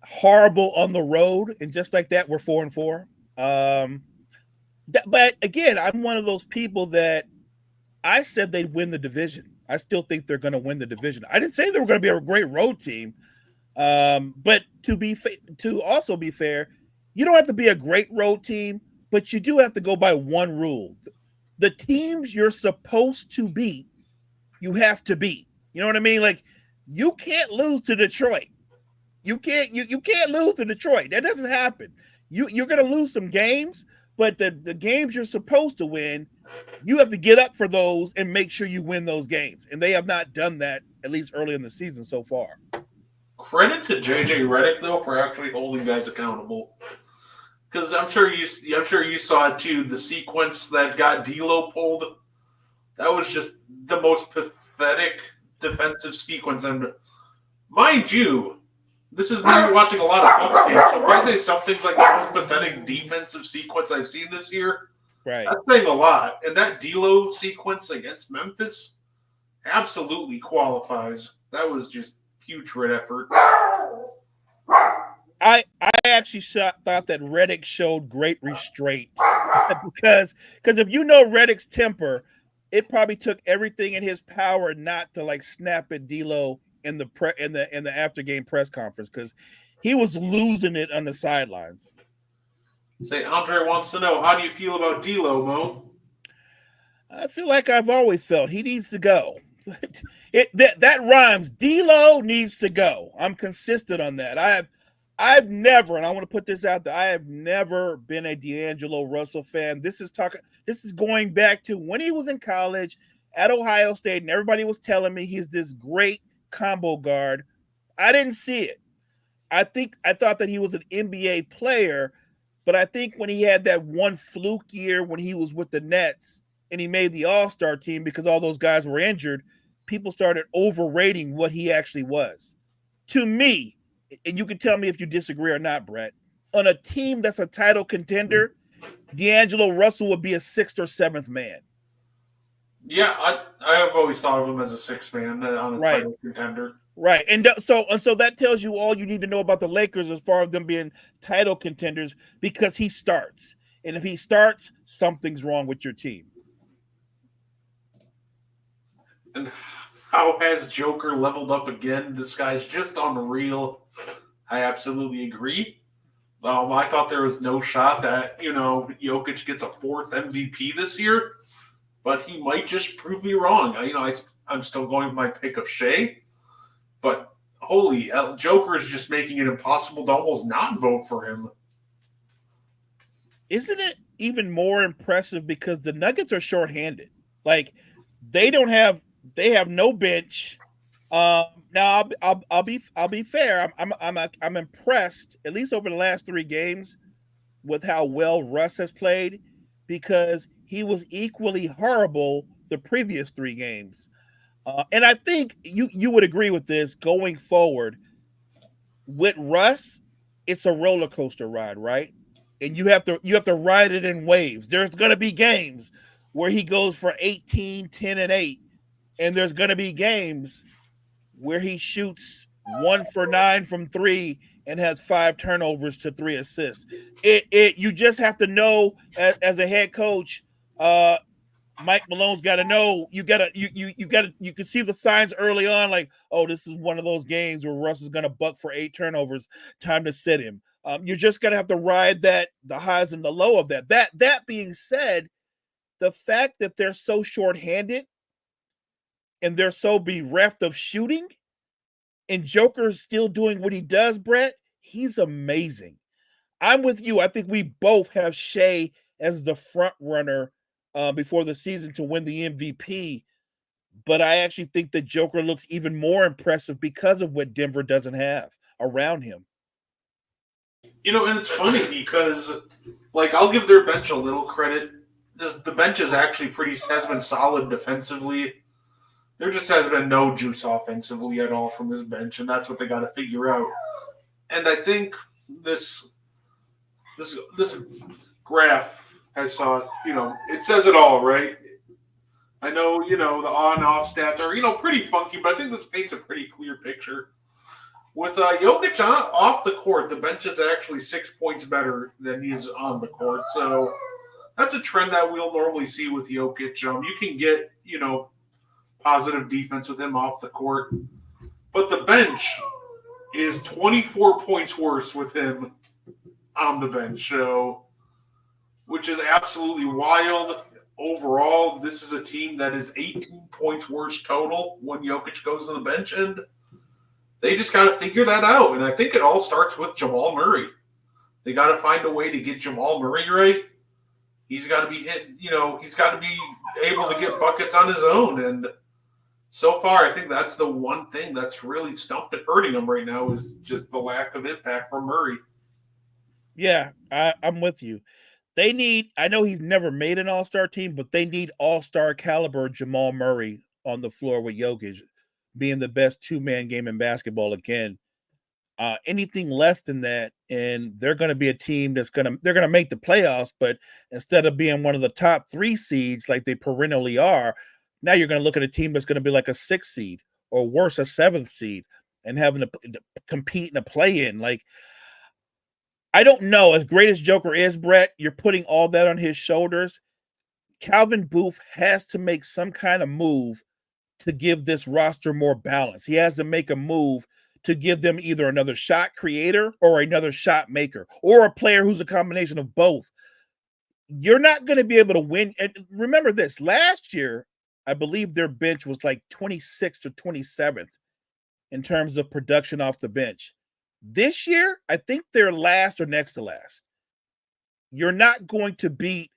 Horrible on the road, and just like that, we're 4-4. But again, I'm one of those people that I said they'd win the division. I still think they're going to win the division. I didn't say they were going to be a great road team. But to also be fair, you don't have to be a great road team, but you do have to go by one rule. The teams you're supposed to beat, you have to beat. You know what I mean? Like, you can't lose to Detroit. You can't lose to Detroit. That doesn't happen. You're going to lose some games, but the games you're supposed to win, you have to get up for those and make sure you win those games. And they have not done that, at least early in the season so far. Credit to JJ Redick though for actually holding guys accountable, because I'm sure you saw it too. The sequence that got D'Lo pulled, that was just the most pathetic defensive sequence. And mind you, this is me watching a lot of Bucks games. So if I say something's like the most pathetic defensive sequence I've seen this year, Right. That's saying a lot. And that D'Lo sequence against Memphis absolutely qualifies. That was just putrid effort. I actually thought that Reddick showed great restraint because if you know Reddick's temper, it probably took everything in his power not to like snap at D'Lo in the in the after game press conference because he was losing it on the sidelines. Say, Andre wants to know, how do you feel about D'Lo, Mo? I feel like I've always felt he needs to go. That rhymes. D'Lo needs to go. I'm consistent on that. I've never, and I want to put this out there. I have never been a D'Angelo Russell fan. This is going back to when he was in college at Ohio State, and everybody was telling me he's this great combo guard. I didn't see it. I thought that he was an NBA player, but I think when he had that one fluke year when he was with the Nets and he made the All-Star team because all those guys were injured, people started overrating what he actually was. To me, and you can tell me if you disagree or not, Brett, on a team that's a title contender, D'Angelo Russell would be a sixth or seventh man. Yeah, I have always thought of him as a six man on a Right. title contender. Right. And so that tells you all you need to know about the Lakers as far as them being title contenders because he starts. And if he starts, something's wrong with your team. And how has Joker leveled up again? This guy's just unreal. I absolutely agree. I thought there was no shot that, Jokic gets a fourth MVP this year, but he might just prove me wrong. I'm still going with my pick of Shea, but holy, Joker is just making it impossible to almost not vote for him. Isn't it even more impressive because the Nuggets are shorthanded? Like they have no bench. Now I'll be fair. I'm impressed at least over the last 3 games with how well Russ has played because he was equally horrible the previous 3 games. And I think you would agree with this going forward. With Russ, it's a roller coaster ride, right? And you have to ride it in waves. There's going to be games where he goes for 18, 10 and 8, and there's going to be games where he shoots 1 for 9 from 3 and has 5 turnovers to 3 assists. You just have to know as a head coach, Mike Malone's got to know you can see the signs early on like, oh, this is one of those games where Russ is going to buck for 8 turnovers. Time to sit him. You're just going to have to ride the highs and the low of that. That being said, the fact that they're so shorthanded and they're so bereft of shooting, and Joker's still doing what he does, Brett, he's amazing. I'm with you. I think we both have Shea as the front runner before the season to win the MVP. But I actually think that Joker looks even more impressive because of what Denver doesn't have around him. And it's funny because, I'll give their bench a little credit. The bench is actually has been solid defensively. There just has been no juice offensively at all from this bench, and that's what they got to figure out. And I think this graph I saw, it says it all, right? I know, the on-off stats are, pretty funky, but I think this paints a pretty clear picture. With Jokic off the court, the bench is actually 6 points better than he's on the court. So that's a trend that we'll normally see with Jokic. You can get, positive defense with him off the court. But the bench is 24 points worse with him on the bench. So, which is absolutely wild. Overall, this is a team that is 18 points worse total when Jokic goes to the bench, and they just got to figure that out. And I think it all starts with Jamal Murray. They got to find a way to get Jamal Murray right. He's got to be he's got to be able to get buckets on his own. And so far, I think that's the one thing that's really stumped and hurting him right now is just the lack of impact from Murray. Yeah, I'm with you. I know he's never made an all-star team, but they need all-star caliber Jamal Murray on the floor with Jokic being the best 2-man game in basketball again. Anything less than that, and they're going to be a team they're going to make the playoffs, but instead of being one of the top 3 seeds like they perennially are, now you're going to look at a team that's going to be like a 6th seed or worse, a 7th seed, and having to compete in a play-in. Like, I don't know. As great as Joker is, Brett, you're putting all that on his shoulders. Calvin Booth has to make some kind of move to give this roster more balance. He has to make a move to give them either another shot creator or another shot maker or a player who's a combination of both. You're not going to be able to win. And remember this, last year, I believe their bench was like 26th or 27th in terms of production off the bench. This year, I think they're last or next to last. You're not going to beat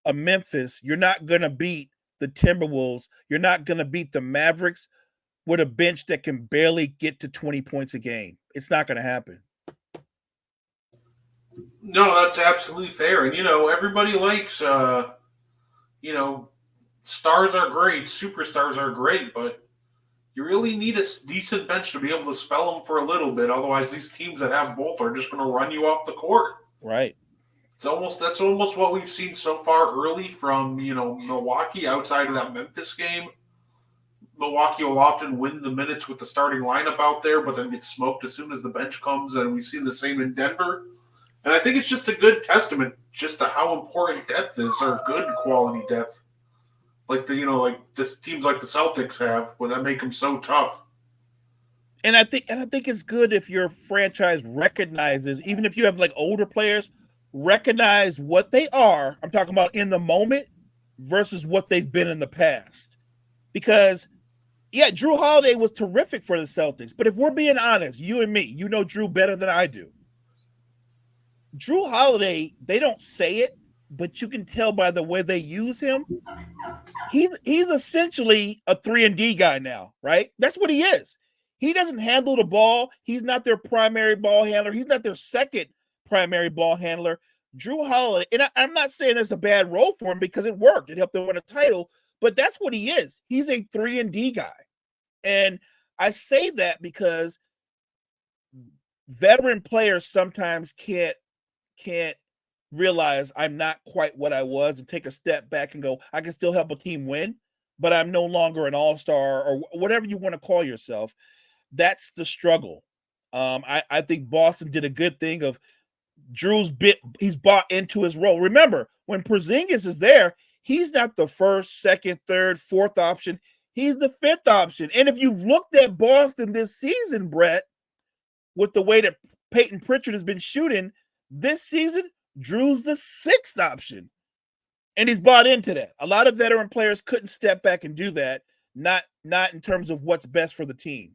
a Memphis. You're not going to beat the Timberwolves. You're not going to beat the Mavericks with a bench that can barely get to 20 points a game. It's not going to happen. No, that's absolutely fair. And, everybody likes, stars are great, superstars are great, but you really need a decent bench to be able to spell them for a little bit. Otherwise, these teams that have both are just going to run you off the court. Right. That's almost what we've seen so far early from, Milwaukee outside of that Memphis game. Milwaukee will often win the minutes with the starting lineup out there, but then get smoked as soon as the bench comes, and we've seen the same in Denver. And I think it's just a good testament just to how important depth is, or good quality depth. Like this teams like the Celtics have, where that make them so tough. And I think it's good if your franchise recognizes, even if you have like older players, recognize what they are. I'm talking about in the moment versus what they've been in the past. Because yeah, Drew Holiday was terrific for the Celtics. But if we're being honest, you and me, you know Drew better than I do. Drew Holiday, they don't say it, but you can tell by the way they use him. He's essentially a 3-and-D guy now, right? That's what he is. He doesn't handle the ball. He's not their primary ball handler. He's not their second primary ball handler. Drew Holiday, and I'm not saying it's a bad role for him because it worked. It helped them win a title, but that's what he is. He's a 3-and-D guy. And I say that because veteran players sometimes can't realize I'm not quite what I was and take a step back and go, I can still help a team win, but I'm no longer an all-star or whatever you want to call yourself. That's the struggle. I think Boston did a good thing of he's bought into his role. Remember, when Porzingis is there, he's not the first, second, third, fourth option. He's the 5th option. And if you've looked at Boston this season, Brett, with the way that Peyton Pritchard has been shooting this season, Drew's the 6th option. And he's bought into that. A lot of veteran players couldn't step back and do that, not in terms of what's best for the team.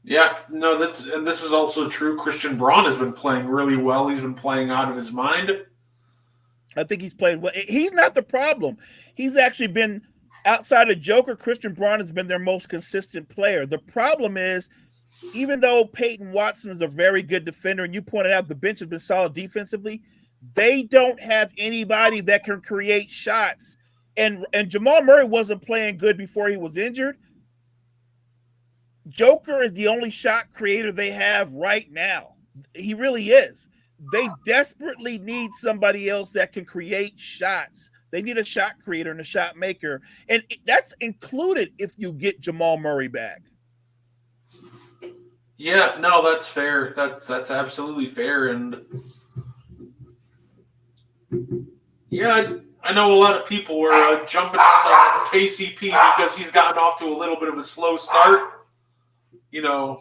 Yeah, no, this is also true. Christian Braun has been playing really well. He's been playing out of his mind. I think he's played well. He's not the problem. He's actually been, outside of Joker, Christian Braun has been their most consistent player. The problem is, even though Peyton Watson is a very good defender, and you pointed out the bench has been solid defensively, they don't have anybody that can create shots. And Jamal Murray wasn't playing good before he was injured. Joker is the only shot creator they have right now. He really is. They desperately need somebody else that can create shots. They need a shot creator and a shot maker. And that's included if you get Jamal Murray back. Yeah, no, that's fair. That's absolutely fair. And yeah, I know a lot of people were jumping on KCP because he's gotten off to a little bit of a slow start. Can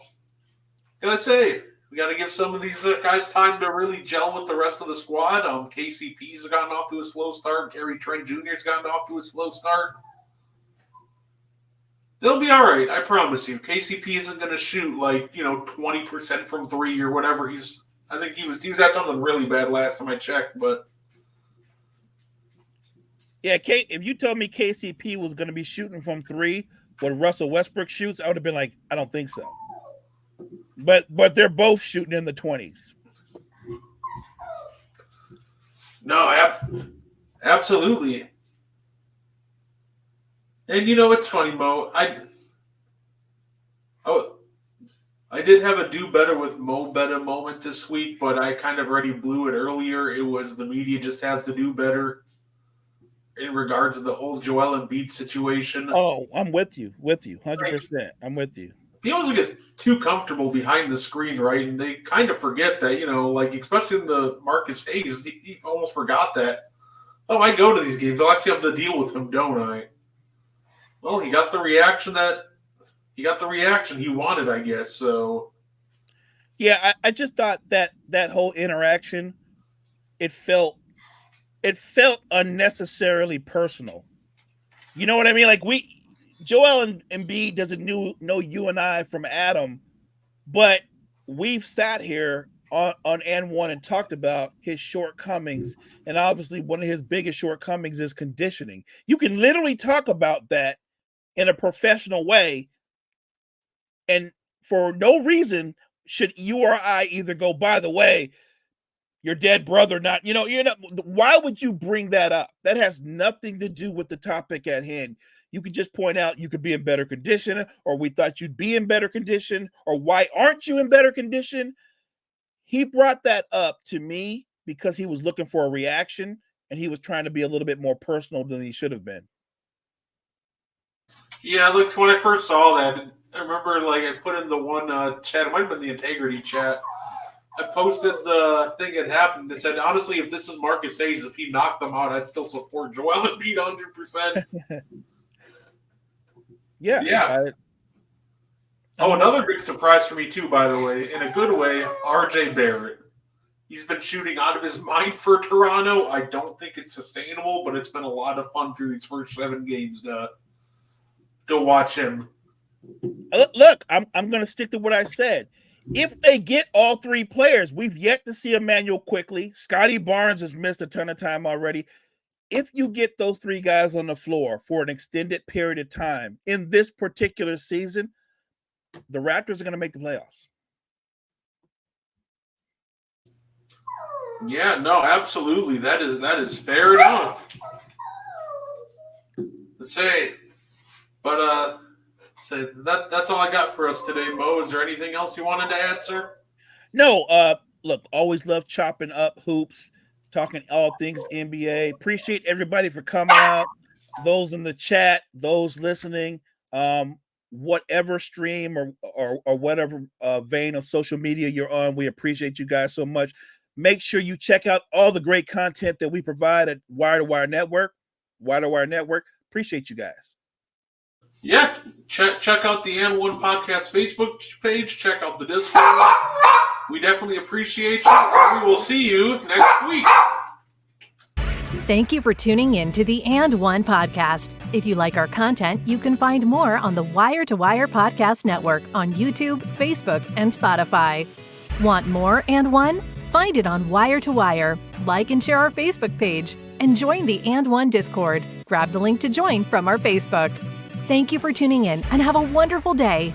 I say, we got to give some of these guys time to really gel with the rest of the squad. KCP's gotten off to a slow start. Gary Trent Jr.'s gotten off to a slow start. They'll be all right, I promise you. KCP isn't going to shoot 20% from 3 or whatever. I think he was at something really bad last time I checked, but yeah, if you told me KCP was going to be shooting from 3 when Russell Westbrook shoots, I would have been like, I don't think so. But they're both shooting in the 20s. No, absolutely. And it's funny, Mo. Oh, I did have a do better with Mo Better moment this week, but I kind of already blew it earlier. It was the media just has to do better in regards to the whole Joel Embiid situation. Oh, I'm with you, 100%. Like, I'm with you. people get too comfortable behind the screen, right? And they kind of forget that, like especially in the Marcus Hayes, he almost forgot that. Oh, I go to these games. I'll actually have to deal with him, don't I? Well, he got the reaction he wanted, I guess. So Yeah, I just thought that whole interaction, it felt unnecessarily personal. You know what I mean? Like Joel and Embiid doesn't know you and I from Adam, but we've sat here on N1 and talked about his shortcomings, and obviously one of his biggest shortcomings is conditioning. You can literally talk about that in a professional way, and for no reason should you or I either go, by the way, your dead brother, not, why would you bring that up? That has nothing to do with the topic at hand. You could just point out you could be in better condition, or we thought you'd be in better condition, or why aren't you in better condition? He brought that up to me because he was looking for a reaction, and he was trying to be a little bit more personal than he should have been. yeah, look, when I first saw that, I remember I put in the one chat. It might have been the Integrity chat. I posted the thing that happened. It said, honestly, if this is Marcus Hayes, if he knocked them out, I'd still support Joel Embiid 100%. Yeah. Another big surprise for me, too, by the way, in a good way, RJ Barrett. He's been shooting out of his mind for Toronto. I don't think it's sustainable, but it's been a lot of fun through these first 7 games to go watch him. Look, I'm going to stick to what I said. If they get all 3 players, we've yet to see Emmanuel quickly. Scotty Barnes has missed a ton of time already. If you get those 3 guys on the floor for an extended period of time in this particular season, the Raptors are going to make the playoffs. Yeah, no, absolutely. That is fair enough. So that's all I got for us today, Mo. Is there anything else you wanted to add, sir? No, look, always love chopping up hoops, talking all things NBA. Appreciate everybody for coming out. Those in the chat, those listening, whatever stream or whatever vein of social media you're on, we appreciate you guys so much. Make sure you check out all the great content that we provide at Wire to Wire Network. Wire to Wire Network. Appreciate you guys. Yeah, check out the N1 Podcast Facebook page. Check out the Discord. We definitely appreciate you, and we will see you next week. Thank you for tuning in to the And One Podcast. If you like our content, you can find more on the Wire to Wire Podcast Network on YouTube, Facebook, and Spotify. Want more And One? Find it on Wire to Wire. Like and share our Facebook page, and join the And One Discord. Grab the link to join from our Facebook. Thank you for tuning in, and have a wonderful day.